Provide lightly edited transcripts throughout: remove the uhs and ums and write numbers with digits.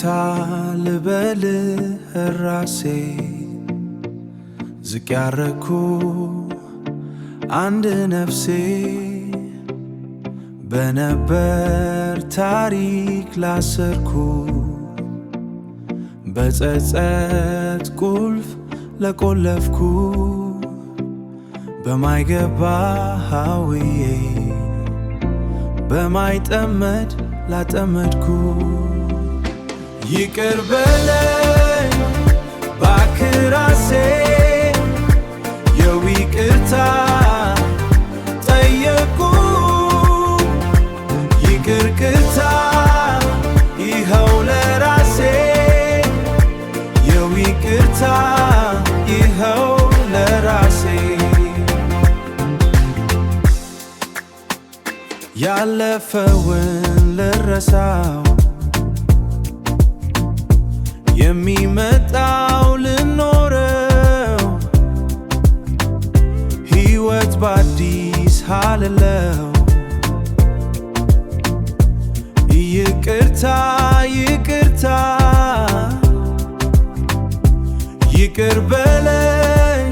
ይቅርታ ልበልህ ራሴ ዝቅ ያረኩ አንድ ነፍሴ በነበር ታሪክ ላሰርኩ በጸጸት ቁልፍ ለቆለፍኩ በማይገባ ሃውዬ በማይጠመድ ላጠመድኩ ይቅር በለኝ እባክህ ራሴ ይቅርታ ጠየቅኩ ይቅርታ ይኸው ለራሴ ይቅርታ ይኸው ለራሴ ያለፈውን ልረሳው የሚመጣው ልኖረው ሕይወት በአዲስ ሃልለው ይቅርታ ይቅርታ ይቅር በለኝ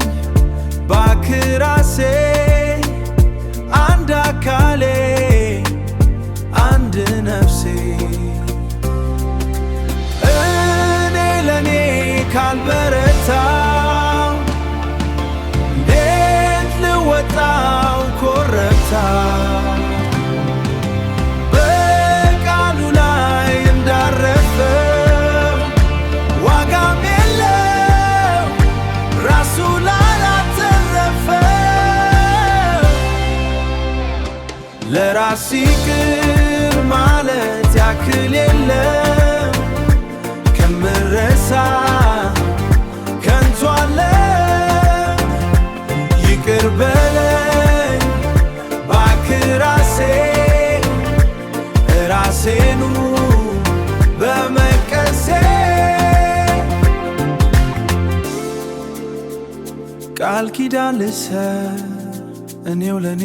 እባክህ ራሴ አንድ አካሌ አንድ ነፍሴ እኔ ለኔ ካልበረታው እንዴት ልወጣው ኮረብታ በቃሉ ላይ እንዳረፈ ዋጋም የለው ራሱ ላላተረፈ ለራስ ይቅር ማለት ያክል የለም ከምረሳ ከንቱ ዓለም ይቅር በለኝ እባክህ ራሴ ራሴኑ በመቀሴ ቃል ኪዳን ልሰጥ እኔው ለኔ